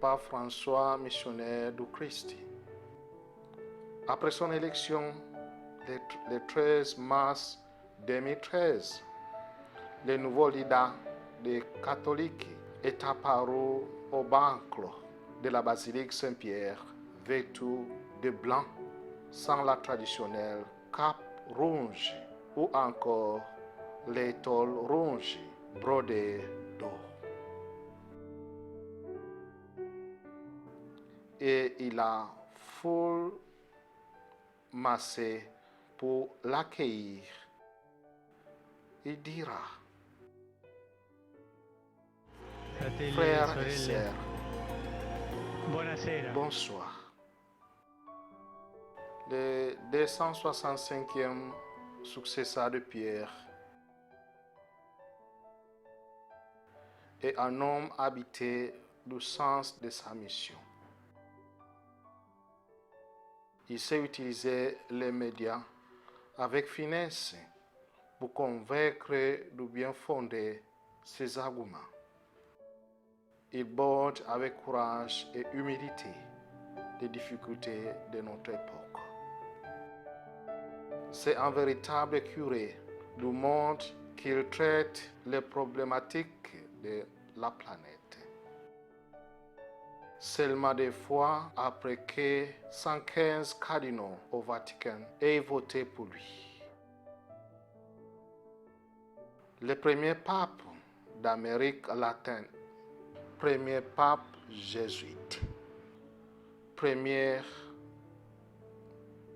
pape François, missionnaire du Christ. Après son élection, le 13 mars 2013, le nouveau leader des catholiques est apparu au banc de la basilique Saint-Pierre, vêtu de blanc, sans la traditionnelle cape rouge ou encore l'étole rouge brodée d'or. Et il a foule massée pour l'accueillir. Il dira: Fratelli e frères et sorelle, sœurs, buonasera. bonsoir. Le 265e successeur de Pierre est un homme habité du sens de sa mission. Il sait utiliser les médias avec finesse pour convaincre du bien fondé ses arguments. Il borde avec courage et humilité les difficultés de notre époque. C'est un véritable curé du monde qu'il traite les problématiques de la planète. Seulement des fois après que 115 cardinaux au Vatican aient voté pour lui. Le premier pape d'Amérique latine, premier pape jésuite, premier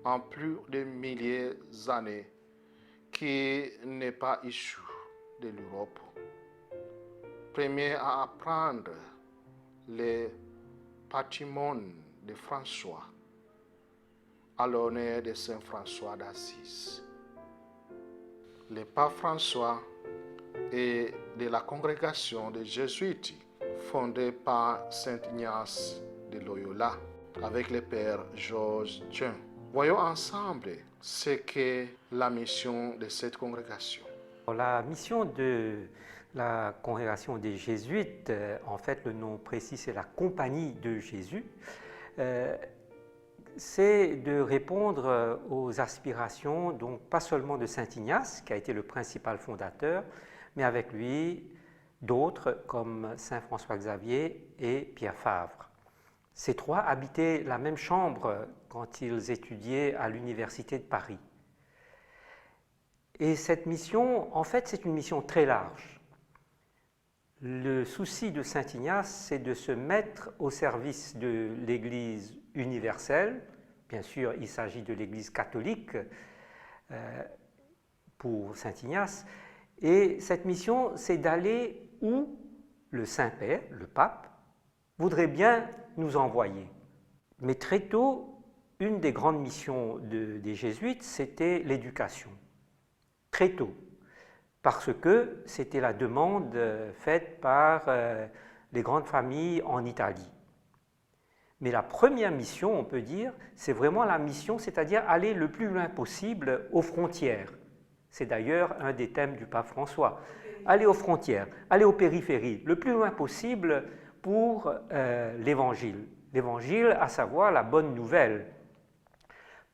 en plus de milliers d'années qui n'est pas issu de l'Europe, premier à apprendre le patrimoine de François à l'honneur de Saint François d'Assise. Le pape François est de la congrégation des Jésuites fondée par Saint Ignace de Loyola avec le père Georges Jean. Voyons ensemble ce qu'est la mission de cette congrégation. La mission de la congrégation des Jésuites, en fait le nom précis c'est la Compagnie de Jésus, c'est de répondre aux aspirations, donc pas seulement de Saint Ignace, qui a été le principal fondateur, mais avec lui d'autres comme Saint François Xavier et Pierre Favre. Ces trois habitaient la même chambre quand ils étudiaient à l'Université de Paris. Et cette mission, en fait, c'est une mission très large. Le souci de Saint Ignace, c'est de se mettre au service de l'Église universelle. Bien sûr, il s'agit de l'Église catholique pour Saint Ignace. Et cette mission, c'est d'aller où le Saint-Père, le pape, voudrait bien nous envoyer. Mais très tôt, une des grandes missions des Jésuites, c'était l'éducation. Très tôt, parce que c'était la demande faite par les grandes familles en Italie. Mais la première mission, on peut dire, c'est vraiment la mission, c'est-à-dire aller le plus loin possible aux frontières. C'est d'ailleurs un des thèmes du pape François. Aller aux frontières, aller aux périphéries, le plus loin possible pour l'Évangile. L'Évangile, à savoir la bonne nouvelle.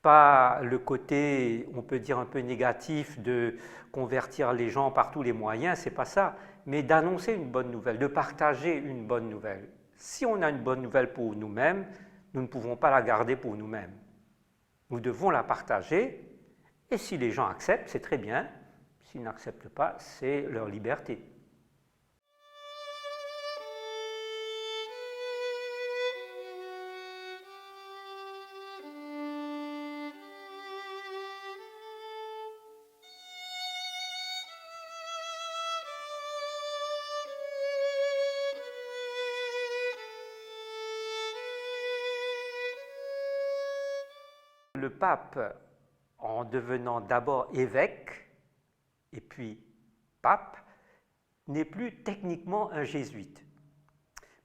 Pas le côté, on peut dire un peu négatif de convertir les gens par tous les moyens, c'est pas ça, mais d'annoncer une bonne nouvelle, de partager une bonne nouvelle. Si on a une bonne nouvelle pour nous-mêmes, nous ne pouvons pas la garder pour nous-mêmes. Nous devons la partager, et si les gens acceptent, c'est très bien. S'ils n'acceptent pas, c'est leur liberté. Le pape, en devenant d'abord évêque et puis pape, n'est plus techniquement un jésuite,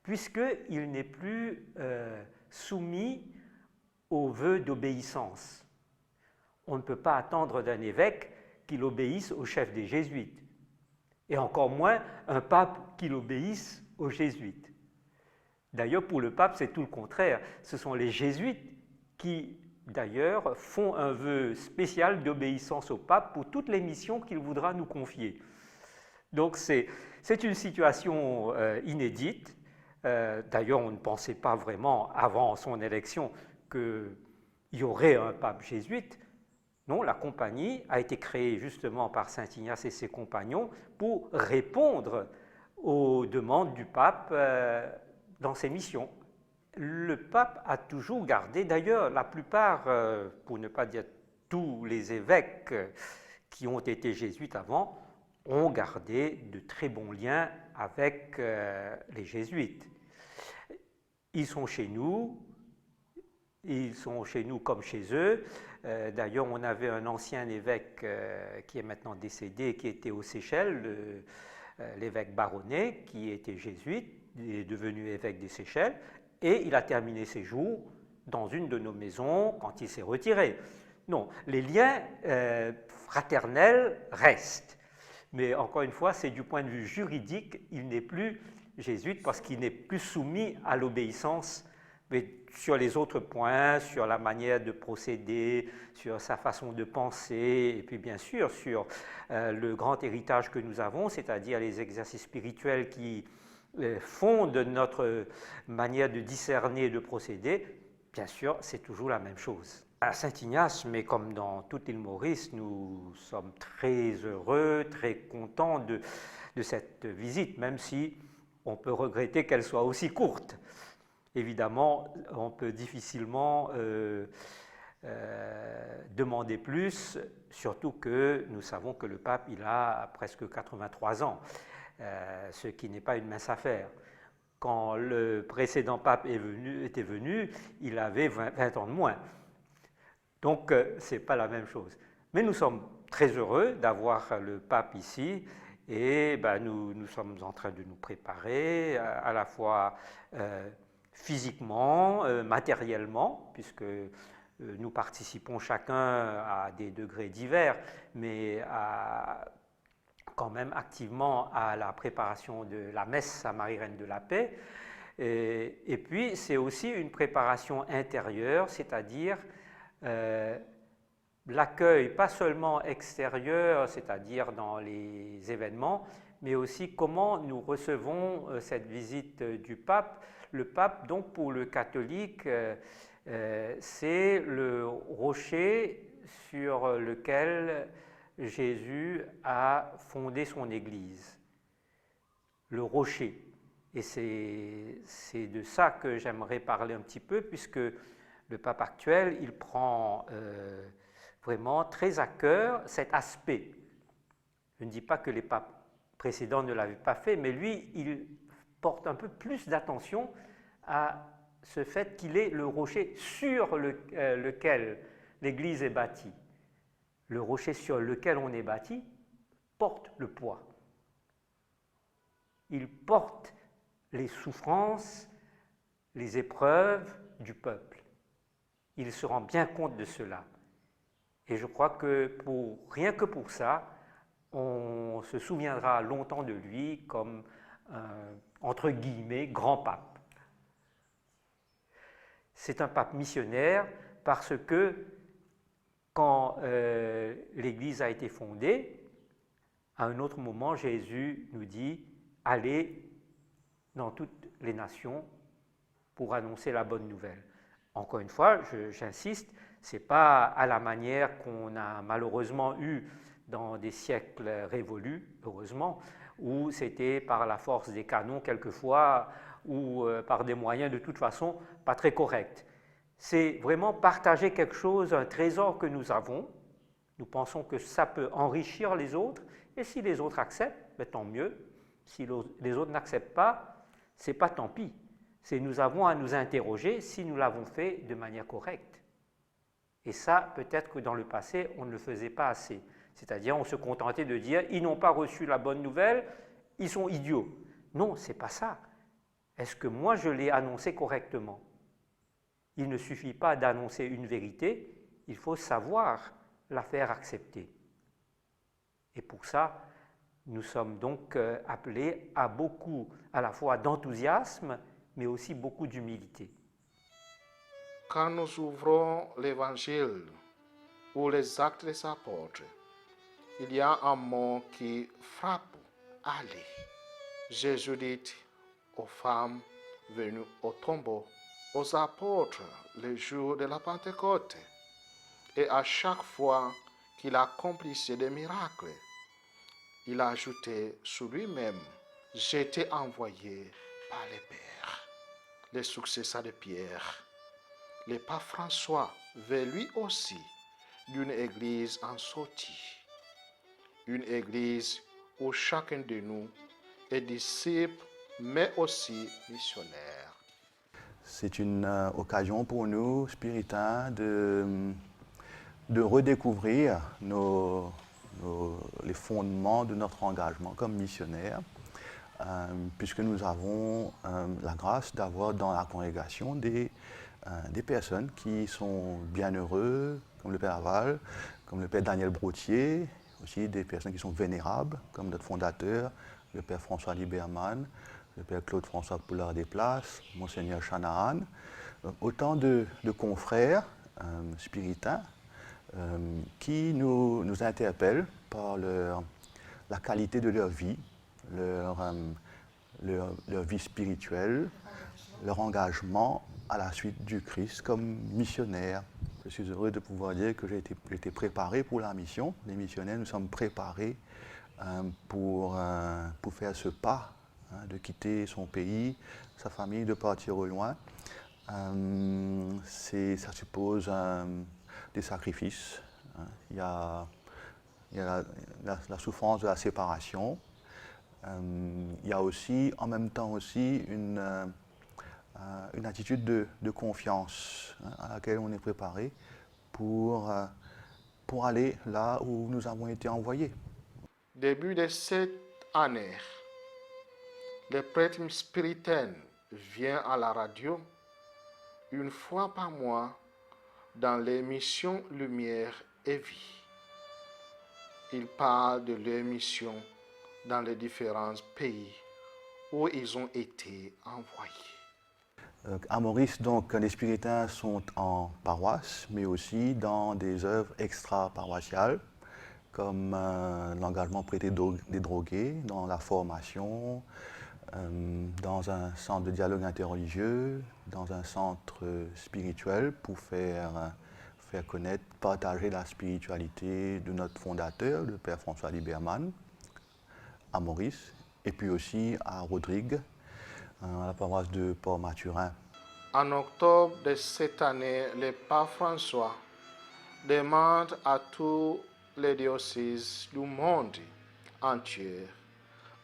puisqu'il n'est plus soumis aux vœux d'obéissance. On ne peut pas attendre d'un évêque qu'il obéisse au chef des jésuites, et encore moins un pape qu'il obéisse aux jésuites. D'ailleurs, pour le pape, c'est tout le contraire. Ce sont les jésuites qui, d'ailleurs, font un vœu spécial d'obéissance au pape pour toutes les missions qu'il voudra nous confier. Donc c'est une situation inédite. D'ailleurs, on ne pensait pas vraiment, avant son élection, qu'il y aurait un pape jésuite. Non, la compagnie a été créée justement par saint Ignace et ses compagnons pour répondre aux demandes du pape dans ses missions. Le pape a toujours gardé, d'ailleurs, la plupart, pour ne pas dire tous les évêques qui ont été jésuites avant, ont gardé de très bons liens avec les jésuites. Ils sont chez nous comme chez eux. D'ailleurs, on avait un ancien évêque qui est maintenant décédé, qui était aux Seychelles, l'évêque Baronnet, qui était jésuite, il est devenu évêque des Seychelles, et il a terminé ses jours dans une de nos maisons quand il s'est retiré. Non, les liens fraternels restent. Mais encore une fois, c'est du point de vue juridique, il n'est plus jésuite parce qu'il n'est plus soumis à l'obéissance. Mais sur les autres points, sur la manière de procéder, sur sa façon de penser, et puis bien sûr sur le grand héritage que nous avons, c'est-à-dire les exercices spirituels qui fondent notre manière de discerner et de procéder, bien sûr, c'est toujours la même chose. À Saint-Ignace, mais comme dans toute l'île Maurice, nous sommes très heureux, très contents de cette visite, même si on peut regretter qu'elle soit aussi courte. Évidemment, on peut difficilement demander plus, surtout que nous savons que le pape il a presque 83 ans, ce qui n'est pas une mince affaire. Quand le précédent pape était venu, il avait 20 ans de moins. Donc, ce n'est pas la même chose. Mais nous sommes très heureux d'avoir le pape ici et nous sommes en train de nous préparer à la fois physiquement, matériellement, puisque nous participons chacun à des degrés divers, mais quand même activement à la préparation de la messe à Marie-Reine de la Paix. Et puis, c'est aussi une préparation intérieure, c'est-à-dire l'accueil pas seulement extérieur, c'est-à-dire dans les événements, mais aussi comment nous recevons cette visite du pape. Le pape, donc pour le catholique, c'est le rocher sur lequel Jésus a fondé son Église. Le rocher. Et c'est de ça que j'aimerais parler un petit peu, puisque le pape actuel, il prend vraiment très à cœur cet aspect. Je ne dis pas que les papes précédents ne l'avaient pas fait, mais lui, il porte un peu plus d'attention à ce fait qu'il est le rocher sur lequel l'Église est bâtie. Le rocher sur lequel on est bâti porte le poids. Il porte les souffrances, les épreuves du peuple. Il se rend bien compte de cela. Et je crois que rien que pour ça, on se souviendra longtemps de lui comme un, entre guillemets, grand pape. C'est un pape missionnaire parce que quand l'Église a été fondée, à un autre moment, Jésus nous dit « Allez dans toutes les nations pour annoncer la bonne nouvelle ». Encore une fois, j'insiste, ce n'est pas à la manière qu'on a malheureusement eu dans des siècles révolus, heureusement, où c'était par la force des canons quelquefois, ou par des moyens de toute façon pas très corrects. C'est vraiment partager quelque chose, un trésor que nous avons. Nous pensons que ça peut enrichir les autres, et si les autres acceptent, tant mieux. Si les autres n'acceptent pas, ce n'est pas tant pis. C'est nous avons à nous interroger si nous l'avons fait de manière correcte. Et ça, peut-être que dans le passé, on ne le faisait pas assez. C'est-à-dire, on se contentait de dire, ils n'ont pas reçu la bonne nouvelle, ils sont idiots. Non, ce n'est pas ça. Est-ce que moi, je l'ai annoncé correctement? Il ne suffit pas d'annoncer une vérité, il faut savoir la faire accepter. Et pour ça, nous sommes donc appelés à beaucoup, à la fois d'enthousiasme, mais aussi beaucoup d'humilité. Quand nous ouvrons l'Évangile ou les Actes des Apôtres, il y a un mot qui frappe. Allez. Jésus dit aux femmes venues au tombeau, aux apôtres le jour de la Pentecôte. Et à chaque fois qu'il accomplissait des miracles, il ajoutait sur lui-même, j'étais envoyé par les pères, les successeurs de Pierre. Le pape François veut lui aussi d'une église en sortie, une église où chacun de nous est disciple, mais aussi missionnaire. C'est une occasion pour nous, spiritains, de redécouvrir les fondements de notre engagement comme missionnaire, puisque nous avons la grâce d'avoir dans la congrégation des personnes qui sont bienheureux, comme le Père Aval, comme le Père Daniel Brotier, aussi des personnes qui sont vénérables, comme notre fondateur, le Père François Liberman, le Père Claude François Poulard des Places, Monseigneur Shanahan, autant de confrères spiritains qui nous interpellent par la qualité de leur vie, leur vie spirituelle, leur engagement à la suite du Christ comme missionnaire. Je suis heureux de pouvoir dire que j'ai été préparé pour la mission. Les missionnaires, nous sommes préparés pour faire ce pas, de quitter son pays, sa famille, de partir au loin. Ça suppose des sacrifices. Il y a la souffrance de la séparation. Il y a aussi, en même temps aussi, une attitude de confiance à laquelle on est préparé pour aller là où nous avons été envoyés. Début de cette année, le prêtre spiritaine vient à la radio une fois par mois dans l'émission Lumière et Vie. Ils parlent de leur mission dans les différents pays où ils ont été envoyés. À Maurice, donc, les spiritains sont en paroisse, mais aussi dans des œuvres extra-paroissiales, comme l'engagement prêté des drogués, dans la formation, dans un centre de dialogue interreligieux, dans un centre spirituel pour faire connaître, partager la spiritualité de notre fondateur, le Père François Liberman, à Maurice, et puis aussi à Rodrigue, à la paroisse de Port-Mathurin. En octobre de cette année, le pape François demande à tous les diocèses du monde entier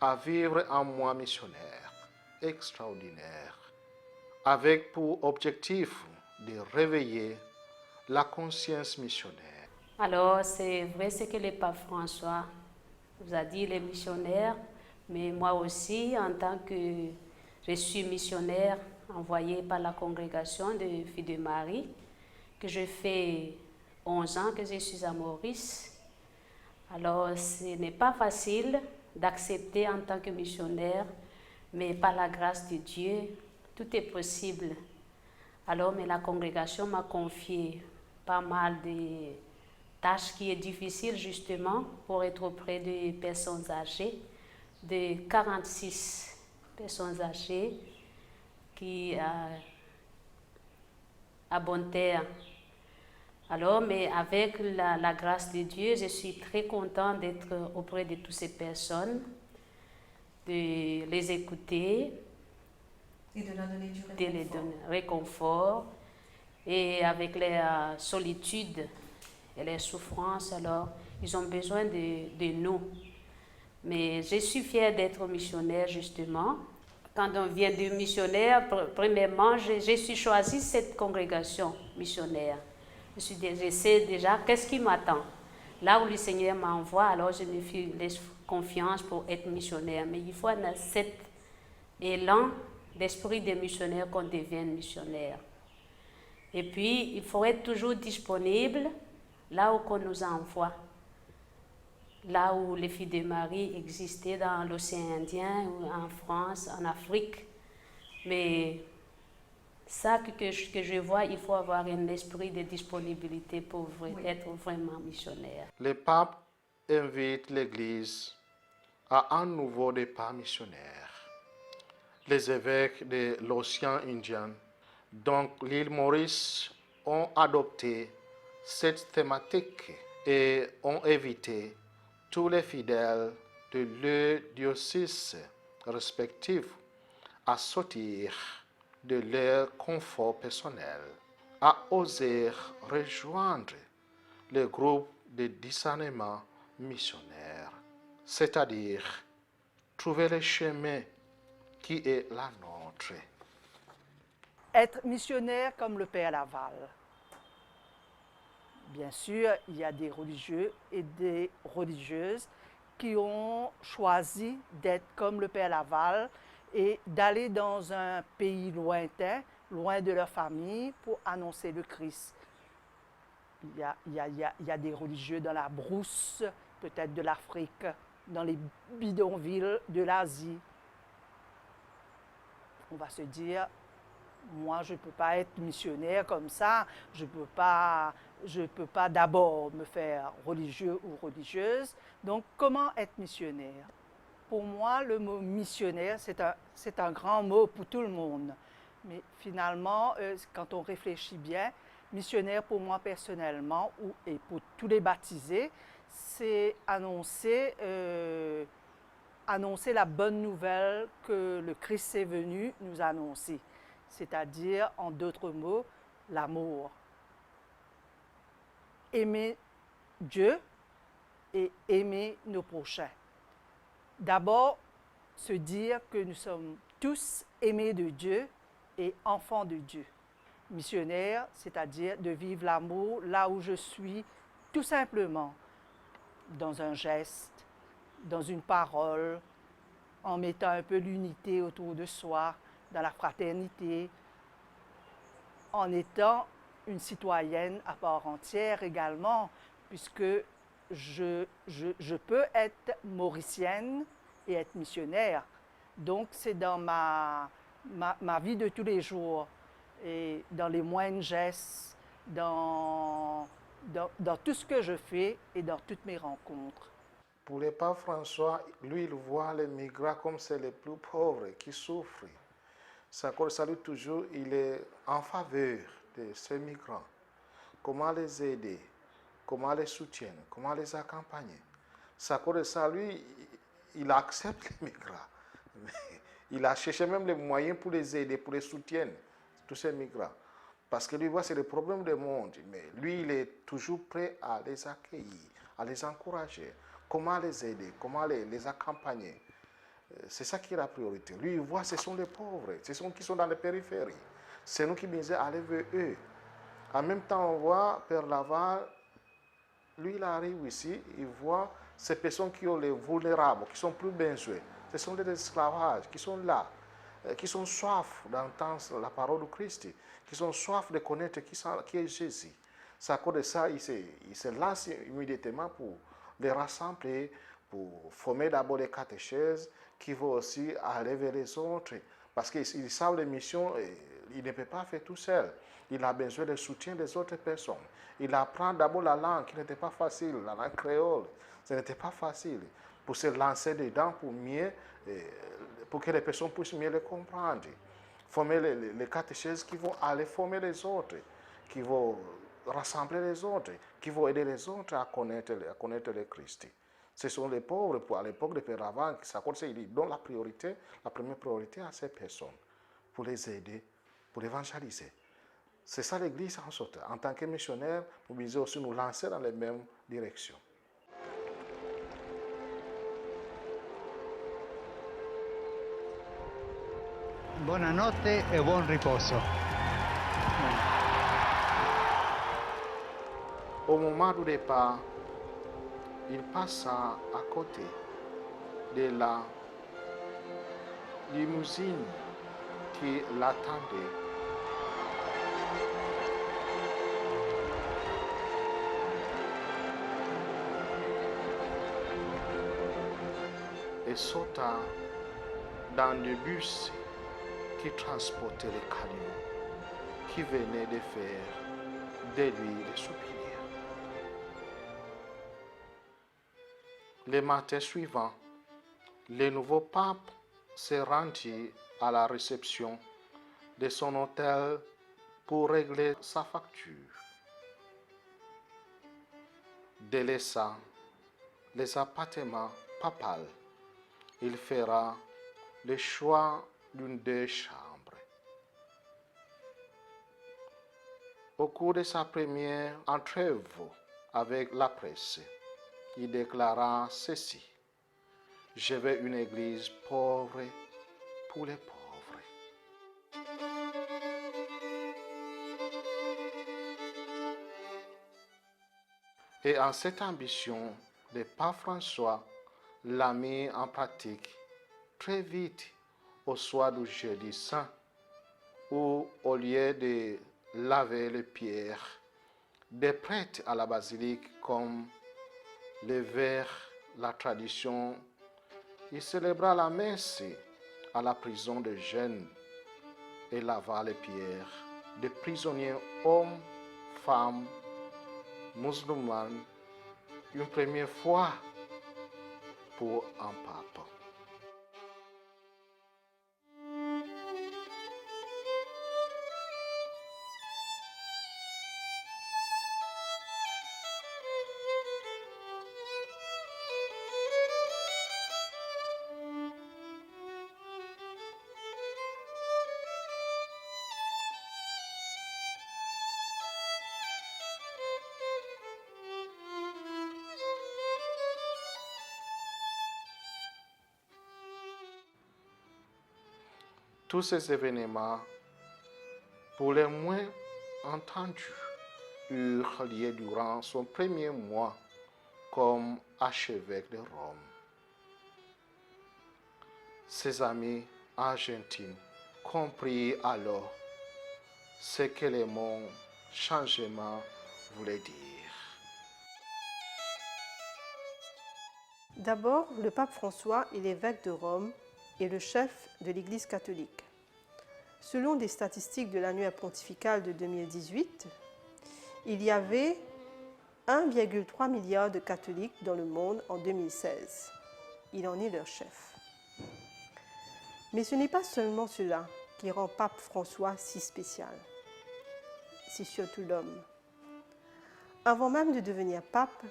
à vivre un mois missionnaire extraordinaire, avec pour objectif de réveiller la conscience missionnaire. Alors, c'est vrai ce que le pape François vous a dit, les missionnaires, mais moi aussi, en tant que je suis missionnaire envoyé par la congrégation de Filles de Marie, que je fais 11 ans que je suis à Maurice. Alors, ce n'est pas facile d'accepter en tant que missionnaire, mais par la grâce de Dieu, tout est possible. Alors, mais la congrégation m'a confié pas mal de tâches qui est difficile justement pour être auprès de personnes âgées, de 46 personnes âgées qui à bonne terre. Alors, mais avec la grâce de Dieu, je suis très contente d'être auprès de toutes ces personnes, de les écouter, et de leur donner du réconfort. de les donner réconfort, et avec leur solitude et leur souffrance, alors ils ont besoin de nous. Mais je suis fière d'être missionnaire justement. Quand on vient de missionnaire, premièrement, je suis choisie cette congrégation missionnaire. Je sais déjà qu'est-ce qui m'attend. Là où le Seigneur m'envoie, alors je me laisse confiance pour être missionnaire. Mais il faut cet élan d'esprit de missionnaire qu'on devienne missionnaire. Et puis, il faut être toujours disponible là où on nous envoie. Là où les Filles de Marie existaient dans l'océan Indien, ou en France, en Afrique. Mais ça que je vois, il faut avoir un esprit de disponibilité pour être vraiment missionnaire. Le pape invite l'Église à un nouveau départ missionnaire. Les évêques de l'océan Indien, donc l'île Maurice, ont adopté cette thématique et ont invité tous les fidèles de leurs diocèses respectifs à sortir de leur confort personnel, à oser rejoindre le groupe de discernement missionnaire, c'est-à-dire trouver le chemin qui est la nôtre. Être missionnaire comme le Père Laval. Bien sûr, il y a des religieux et des religieuses qui ont choisi d'être comme le Père Laval et d'aller dans un pays lointain, loin de leur famille, pour annoncer le Christ. Il y a des religieux dans la brousse, peut-être de l'Afrique, dans les bidonvilles de l'Asie. On va se dire, moi, je ne peux pas être missionnaire comme ça, je ne peux pas d'abord me faire religieux ou religieuse. Donc, comment être missionnaire? Pour moi, le mot missionnaire, c'est un grand mot pour tout le monde. Mais finalement, quand on réfléchit bien, missionnaire pour moi personnellement et pour tous les baptisés, c'est annoncer la bonne nouvelle que le Christ est venu nous annoncer. C'est-à-dire, en d'autres mots, l'amour. Aimer Dieu et aimer nos prochains. D'abord, se dire que nous sommes tous aimés de Dieu et enfants de Dieu. Missionnaire, c'est-à-dire de vivre l'amour là où je suis, tout simplement, dans un geste, dans une parole, en mettant un peu l'unité autour de soi, dans la fraternité, en étant une citoyenne à part entière également, puisque je peux être mauricienne et être missionnaire. Donc, c'est dans ma vie de tous les jours, et dans les moindres gestes, dans tout ce que je fais et dans toutes mes rencontres. Pour le pape François, lui, il voit les migrants comme c'est les plus pauvres qui souffrent. Ça lui toujours, il est en faveur de ces migrants. Comment les aider, comment les soutenir, comment les accompagner. Ça, lui, il accepte les migrants. Il a cherché même les moyens pour les aider, pour les soutenir, tous ces migrants. Parce que lui, voit, c'est le problème du monde. Mais lui, il est toujours prêt à les accueillir, à les encourager. Comment les aider, comment les accompagner. C'est ça qui est la priorité. Lui, il voit, ce sont les pauvres, ce sont qui sont dans les périphéries. C'est nous qui disons, allez vers eux. En même temps, on voit Père Laval, lui, il arrive ici, il voit ces personnes qui ont les vulnérables, qui sont plus besoin. Ce sont des esclavages qui sont là, qui sont soif d'entendre la parole de Christ, qui sont soif de connaître qui est Jésus. C'est à cause de ça, il se lance immédiatement pour les rassembler, pour former d'abord les catéchèses qui vont aussi aller vers les autres. Parce qu'ils savent les missions, il ne peut pas faire tout seul. Il a besoin du soutien des autres personnes. Il apprend d'abord la langue qui n'était pas facile, la langue créole. Ce n'était pas facile. Pour se lancer dedans, pour que les personnes puissent mieux les comprendre. Former les catéchèses qui vont aller former les autres, qui vont rassembler les autres, qui vont aider les autres à connaître le Christ. Ce sont les pauvres, à l'époque de Père Laval, il donne la première priorité à ces personnes, pour les aider, pour évangéliser. C'est ça l'Église en sorte. En tant que missionnaire, nous devons aussi nous lancer dans les mêmes directions. Buonanotte e buon riposo. Au moment du départ, il passa à côté de la limousine qui l'attendait. Et sauta dans le bus qui transportait les camions qui venaient de faire de lui les soupirs. Le matin suivant, le nouveau pape se rendit à la réception de son hôtel pour régler sa facture. Délaissant les appartements papales, il fera le choix d'une des chambres. Au cours de sa première entrevue avec la presse, il déclara ceci: « Je veux une église pauvre pour les pauvres. » Et en cette ambition, le pape François l'a mis en pratique très vite au soir du jeudi saint, où au lieu de laver les pierres des prêtres à la basilique comme le vers la tradition, il célébra la messe à la prison de Gênes et lava les pierres des prisonniers hommes, femmes, musulmanes, une première fois pour un pape. Tous ces événements, pour les moins entendus, eurent lieu durant son premier mois comme archevêque de Rome. Ses amis argentins comprirent alors ce que le mot changement voulait dire. D'abord, le pape François est l'évêque de Rome et le chef de l'Église catholique. Selon des statistiques de l'annuaire pontifical de 2018, il y avait 1,3 milliard de catholiques dans le monde en 2016. Il en est leur chef. Mais ce n'est pas seulement cela qui rend pape François si spécial. C'est surtout l'homme. Avant même de devenir pape,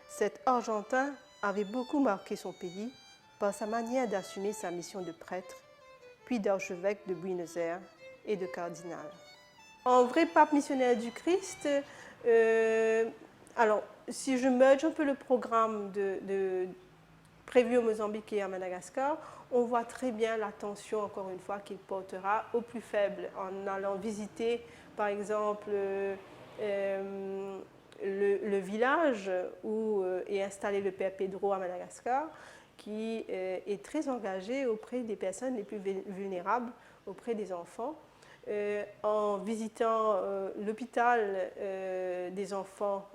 cet Argentin avait beaucoup marqué son pays par sa manière d'assumer sa mission de prêtre, puis d'archevêque de Buenos Aires et de cardinal. En vrai pape missionnaire du Christ, alors si je merge un peu le programme prévu au Mozambique et à Madagascar, on voit très bien l'attention, encore une fois, qu'il portera aux plus faibles en allant visiter, par exemple, le village où est installé le Père Pedro à Madagascar, qui est très engagé auprès des personnes les plus vulnérables, auprès des enfants. En visitant l'hôpital des enfants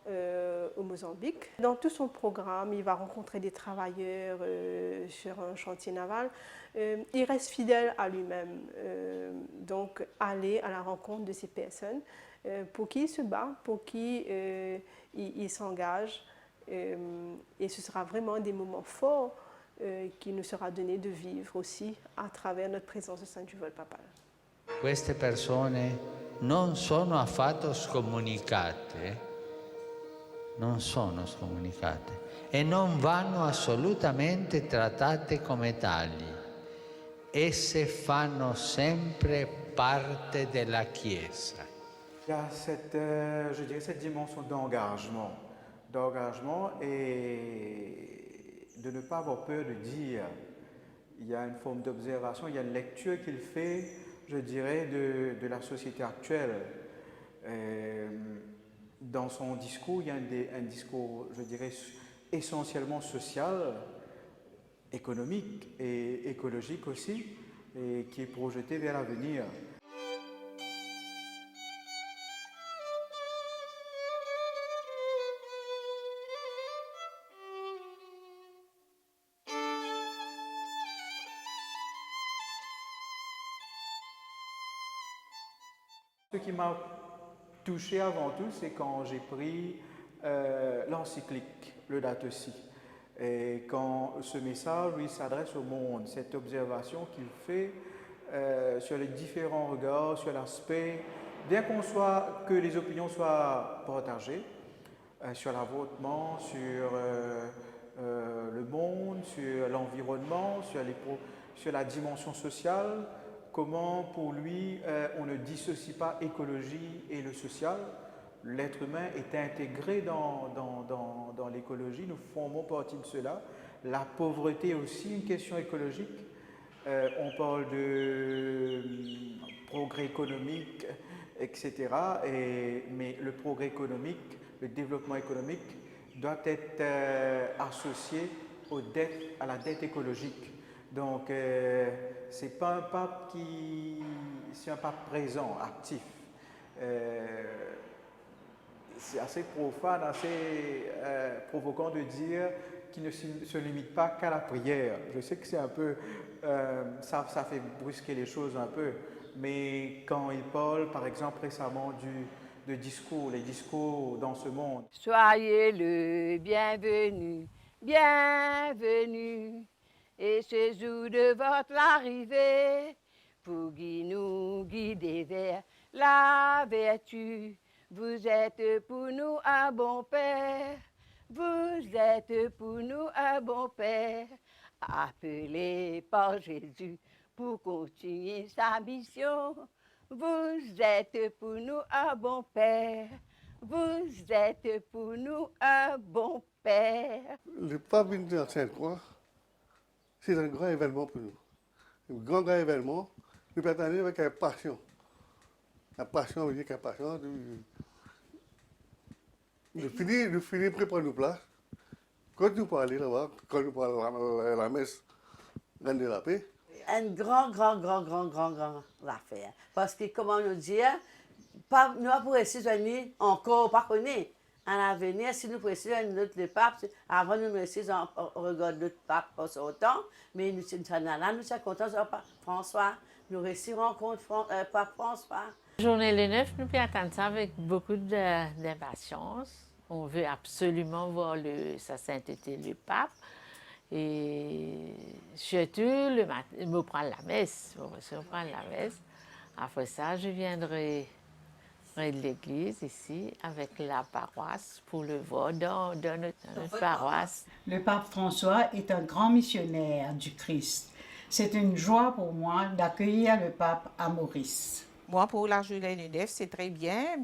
au Mozambique. Dans tout son programme, il va rencontrer des travailleurs sur un chantier naval. Il reste fidèle à lui-même, donc aller à la rencontre de ces personnes pour qui il se bat, pour qui il s'engage. Et ce sera vraiment des moments forts qui nous sera donné de vivre aussi à travers notre présence au sein du vol papal. Queste persone non sono affatto scomunicate, non sono scomunicate e non vanno assolutamente trattate come tali. Esse fanno sempre parte della Chiesa. Il y a je dirais cette dimension d'engagement et de ne pas avoir peur de dire. Il y a une forme d'observation, il y a une lecture qu'il fait, je dirais, de la société actuelle. Dans son discours, il y a un discours, je dirais, essentiellement social, économique et écologique aussi, et qui est projeté vers l'avenir. Ce qui m'a touché avant tout, c'est quand j'ai pris l'encyclique, Laudato Si. Et quand ce message, lui, s'adresse au monde, cette observation qu'il fait sur les différents regards, sur l'aspect, bien que les opinions soient partagées, sur l'avortement, sur le monde, sur l'environnement, sur la dimension sociale, comment pour lui on ne dissocie pas écologie et le social. L'être humain est intégré dans l'écologie, nous formons partie de cela. La pauvreté est aussi une question écologique. On parle de progrès économique, etc. Mais le progrès économique, le développement économique doit être associé à la dette écologique. Donc, c'est pas un pape c'est un pape présent, actif. C'est assez profane, assez provoquant de dire qu'il ne se limite pas qu'à la prière. Je sais que c'est un peu, ça fait brusquer les choses un peu, mais quand il parle, par exemple, récemment les discours dans ce monde. Soyez le bienvenu, bienvenue, et ce jour de votre arrivée, pour nous guider vers la vertu. Vous êtes pour nous un bon Père, vous êtes pour nous un bon Père, appelé par Jésus pour continuer sa mission. Vous êtes pour nous un bon Père, vous êtes pour nous un bon Père. Le pape venu en Sainte-Croix, c'est un grand événement pour nous. Un grand événement, nous l'attendons avec passion. La passion veut dire qu'une passion. Nous finissons préparer nos places. Quand nous parlons là-bas, quand nous parlons à la messe, Reine de la Paix. Une grande affaire. Parce que, comment nous dire, nous avons réussi à venir encore, pas connaître. En avenir, si nous précisons un autre pape, avant nous réussissons on regarde d'autres papes pas autant, mais nous sommes là, nous sommes contents de François. Nous réussirons contre Pape François. Journée le 9, nous pouvons attendre ça avec beaucoup d'impatience. On veut absolument voir sa sainteté, le pape. Et surtout, le matin, me prendre la messe. Après ça, je viendrai de l'église ici avec la paroisse pour le voir dans notre paroisse. Le pape François est un grand missionnaire du Christ. C'est une joie pour moi d'accueillir le pape à Maurice. Moi, pour la journée du 9, c'est très bien.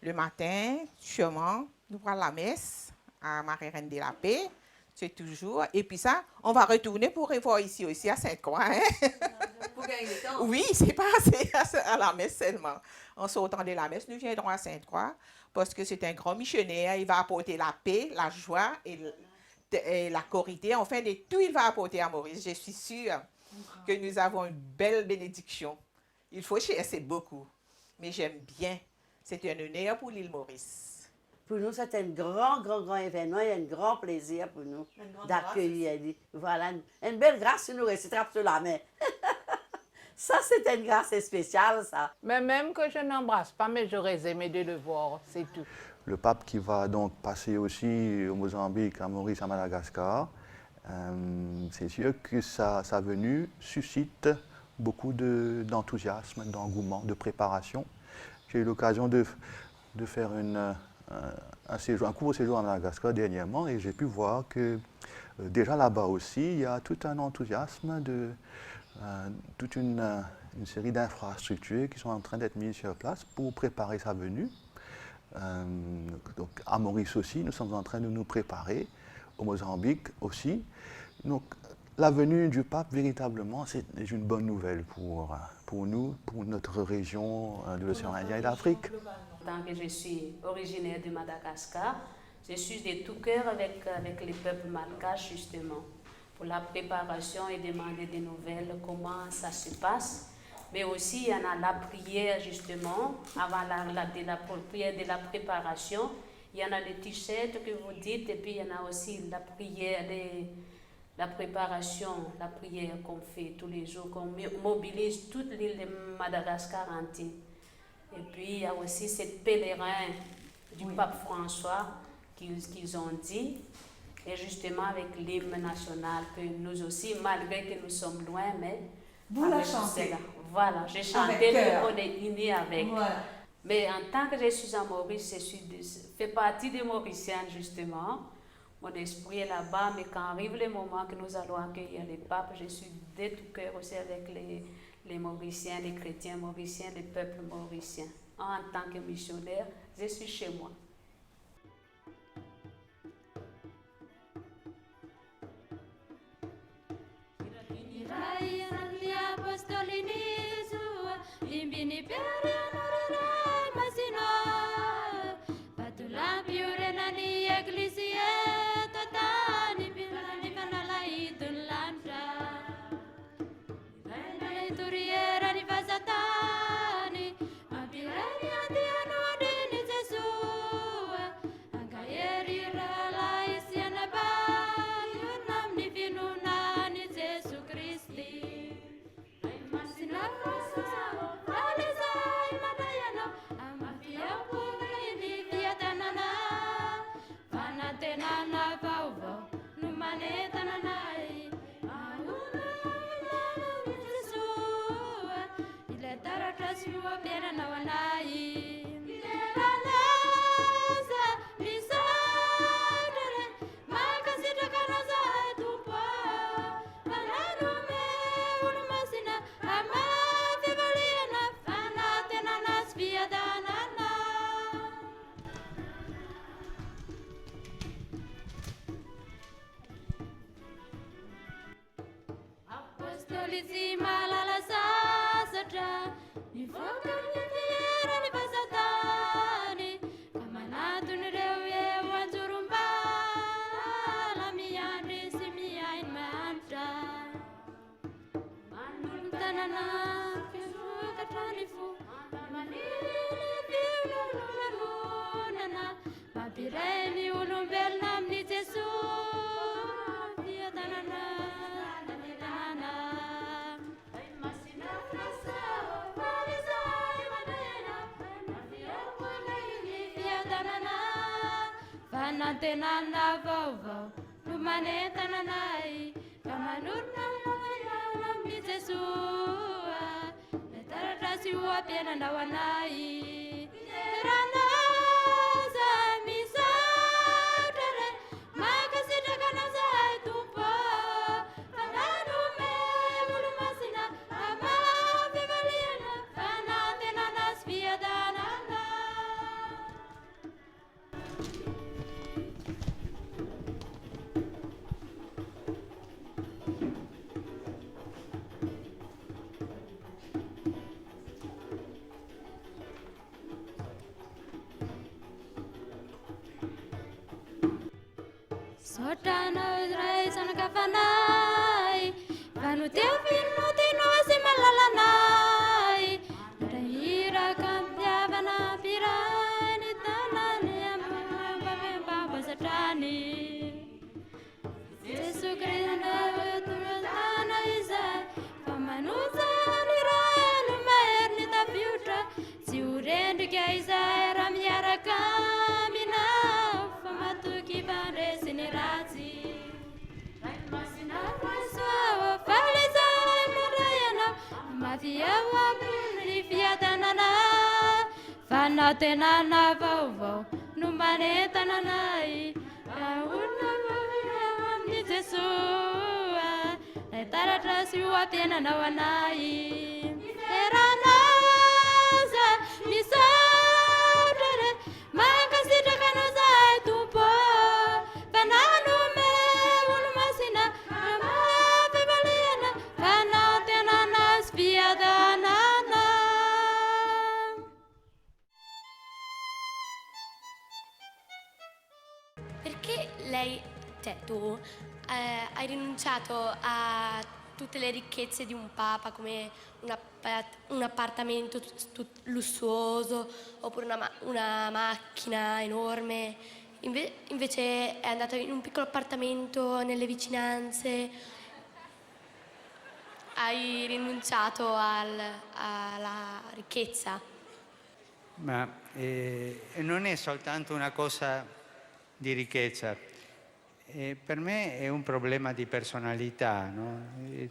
Le matin, sûrement, nous prenons la messe à Marie-Reine de la Paix. C'est toujours. Et puis ça, on va retourner pour revoir ici aussi à Sainte-Croix. Hein? Pour gagner le temps. Oui, c'est pas assez à la messe seulement. En sortant de la messe, nous viendrons à Sainte-Croix parce que c'est un grand missionnaire. Il va apporter la paix, la joie et la corité. Enfin, de tout, il va apporter à Maurice. Je suis sûre que nous avons une belle bénédiction. Il faut chercher beaucoup, mais j'aime bien. C'est un honneur pour l'île Maurice. Pour nous, c'est un grand événement et un grand plaisir pour nous d'accueillir. Voilà, une belle grâce si nous récitons sur la main. Ça, c'est une grâce spéciale, ça. Mais même que je n'embrasse pas, mais j'aurais aimé de le voir, c'est tout. Le pape qui va donc passer aussi au Mozambique, à Maurice, à Madagascar, c'est sûr que sa venue suscite beaucoup d'enthousiasme, d'engouement, de préparation. J'ai eu l'occasion de faire un court séjour à Madagascar dernièrement et j'ai pu voir que déjà là-bas aussi, il y a tout un enthousiasme, toute une série d'infrastructures qui sont en train d'être mises sur place pour préparer sa venue. Donc à Maurice aussi, nous sommes en train de nous préparer, au Mozambique aussi. Donc la venue du pape, véritablement, c'est une bonne nouvelle pour nous, pour notre région de l'océan Indien et d'Afrique. Tant que je suis originaire de Madagascar, je suis de tout cœur avec les peuples malgaches, justement, pour la préparation et demander des nouvelles, comment ça se passe. Mais aussi, il y en a la prière, justement, avant la prière de la préparation. Il y en a les t-shirts que vous dites, et puis il y en a aussi la prière, la préparation, la prière qu'on fait tous les jours, qu'on mobilise toute l'île de Madagascar entière. Et puis il y a aussi ces pèlerins du pape François qu'ils ont dit, et justement avec l'hymne national que nous aussi, malgré que nous sommes loin, mais vous la chantez. Voilà, j'ai chanté, cœur. on est unis avec. Voilà. Mais en tant que je suis à Maurice, je fais partie des Mauriciennes justement. Mon esprit est là-bas, mais quand arrive le moment que nous allons accueillir les papes, je suis de tout cœur aussi avec les Mauriciens, les chrétiens mauriciens, les peuples mauriciens. En tant que missionnaire, je suis chez moi. Tenana vovó, lumane tananai, kamanurna mi Jesua, letara siwa pena nawanai, terana za misa tere, makasita kana za tupa, kananu me mulumasina, ama vivaliana, kana tenana sviadana. Sotana udrai sana kafanai, vanu tevinu tino simalalanai, nadaira kampya vana pirani tanani amame baba satani. Jesu Krishna turana izai, pamanuza niranu merni ta future, si urendu kya izai ramyara kamina, famatu ki pare sinirati. Masina Francois, Faliza, Marayana, Mafia Wabri, Fiatanana, Fanatenana Vovo, Numane Tananai, Kauna Vavia, Jesua, Letaratas, you are Piana Nawanai, Teranaza, Misare, Makasita Kanaza, Tupo, Panano me, Ulmasina, Ama, Vivaliana, Panatenana, Spiadanana. Perché lei, cioè tu, hai rinunciato a tutte le ricchezze di un papa come un appartamento lussuoso oppure una macchina enorme, invece è andata in un piccolo appartamento nelle vicinanze, hai rinunciato alla ricchezza? Ma non è soltanto una cosa di ricchezza, per me è un problema di personalità, no?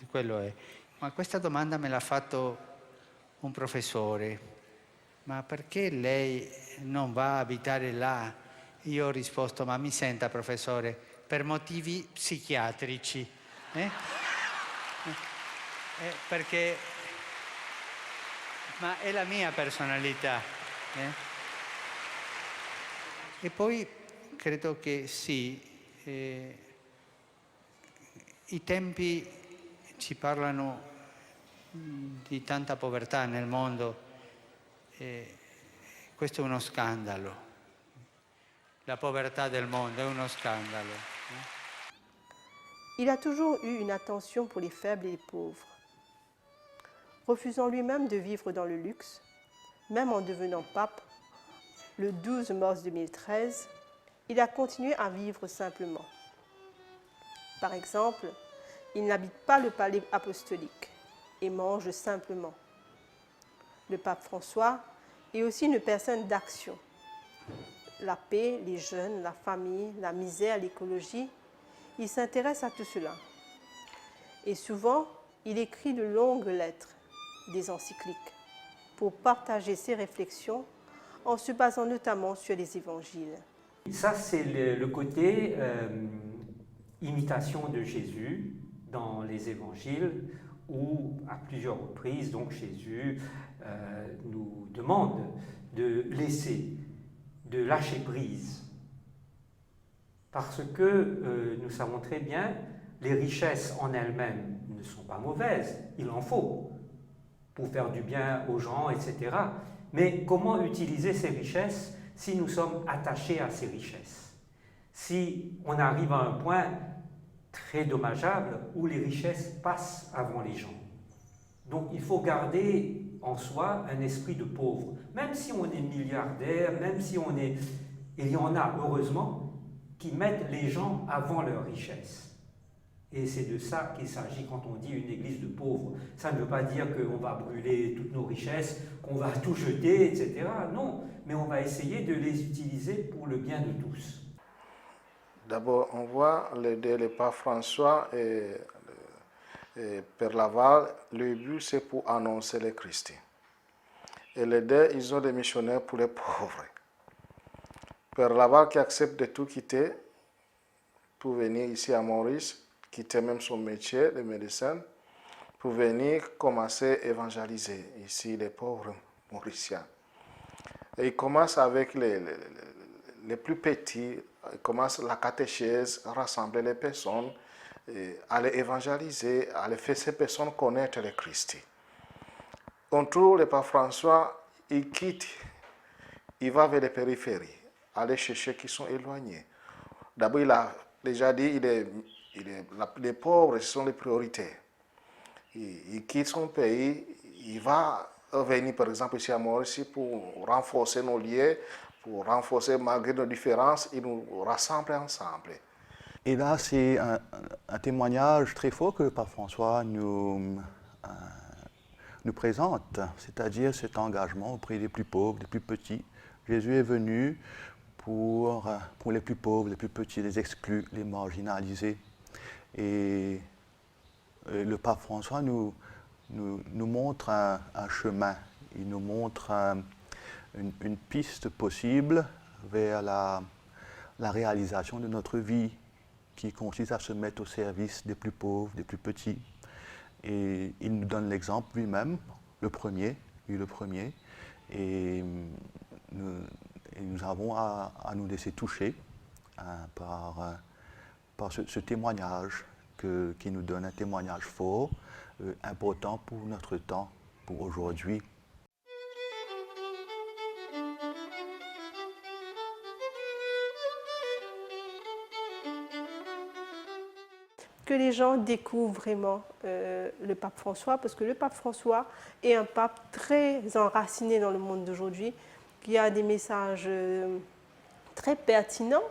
Quello è. Ma questa domanda me l'ha fatto un professore: ma perché lei non va a abitare là? Io ho risposto: ma mi senta professore, per motivi psichiatrici. Perché ma è la mia personalità. E poi credo che sì, i tempi ci parlano di tanta povertà nel mondo, questo è uno scandalo. La povertà del mondo è uno scandalo. Il a toujours eu une attention pour les faibles et les pauvres. Refusant lui-même de vivre dans le luxe, même en devenant pape, le 12 mars 2013, il a continué à vivre simplement. Par exemple, il n'habite pas le palais apostolique et mange simplement. Le pape François est aussi une personne d'action. La paix, les jeunes, la famille, la misère, l'écologie, il s'intéresse à tout cela. Et souvent, il écrit de longues lettres, des encycliques, pour partager ses réflexions en se basant notamment sur les évangiles. Ça, c'est le côté imitation de Jésus dans les évangiles, où à plusieurs reprises, donc Jésus nous demande de laisser, de lâcher prise. Parce que nous savons très bien, les richesses en elles-mêmes ne sont pas mauvaises, il en faut pour faire du bien aux gens, etc. Mais comment utiliser ces richesses si nous sommes attachés à ces richesses? Si on arrive à un point très dommageable où les richesses passent avant les gens. Donc il faut garder en soi un esprit de pauvre. Même si on est milliardaire, même si on est... Il y en a, heureusement, qui mettent les gens avant leurs richesses. Et c'est de ça qu'il s'agit quand on dit une église de pauvres. Ça ne veut pas dire qu'on va brûler toutes nos richesses, qu'on va tout jeter, etc. Non, mais on va essayer de les utiliser pour le bien de tous. D'abord, on voit le pape François et Père Laval, le but c'est pour annoncer le Christ. Et les deux, ils ont des missionnaires pour les pauvres. Père Laval qui accepte de tout quitter pour venir ici à Maurice, quitter même son métier de médecin, pour venir commencer à évangéliser ici les pauvres mauriciens. Et il commence avec les plus petits, il commence la catéchèse, rassembler les personnes, à les évangéliser, à les faire ces personnes connaître le Christ. On trouve le pape François, il quitte, il va vers les périphéries, aller chercher qui sont éloignés. D'abord, il a déjà dit, les pauvres, ce sont les priorités. Il quitte son pays, il va venir par exemple ici à Maurice pour renforcer nos liens, pour renforcer malgré nos différences, il nous rassemble ensemble. Et là, c'est un témoignage très fort que le pape François nous présente, c'est-à-dire cet engagement auprès des plus pauvres, des plus petits. Jésus est venu pour les plus pauvres, les plus petits, les exclus, les marginalisés. Et le pape François nous montre un chemin, il nous montre une piste possible vers la réalisation de notre vie qui consiste à se mettre au service des plus pauvres, des plus petits. Et il nous donne l'exemple lui-même, le premier, et nous avons à nous laisser toucher par ce témoignage qui nous donne un témoignage fort, important pour notre temps, pour aujourd'hui. Que les gens découvrent vraiment le pape François, parce que le pape François est un pape très enraciné dans le monde d'aujourd'hui, qui a des messages très pertinents,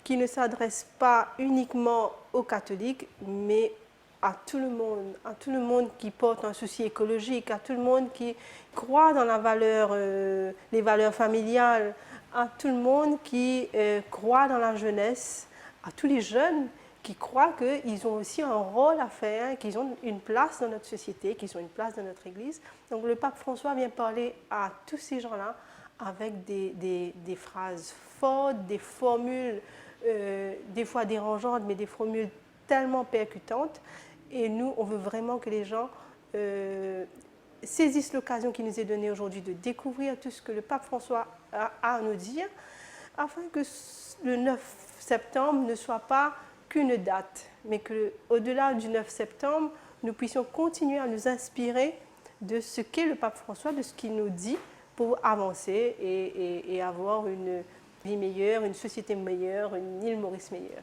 qui ne s'adressent pas uniquement aux catholiques, mais à tout le monde qui porte un souci écologique, à tout le monde qui croit dans les valeurs familiales, à tout le monde qui croit dans la jeunesse, à tous les jeunes qui croient qu'ils ont aussi un rôle à faire, qu'ils ont une place dans notre société, qu'ils ont une place dans notre Église. Donc le pape François vient parler à tous ces gens-là avec des phrases fortes, des formules des fois dérangeantes, mais des formules tellement percutantes. Et nous, on veut vraiment que les gens saisissent l'occasion qui nous est donnée aujourd'hui de découvrir tout ce que le pape François a à nous dire, afin que le 9 septembre ne soit pas qu'une date, mais qu'au-delà du 9 septembre, nous puissions continuer à nous inspirer de ce qu'est le pape François, de ce qu'il nous dit pour avancer et avoir une vie meilleure, une société meilleure, une île Maurice meilleure.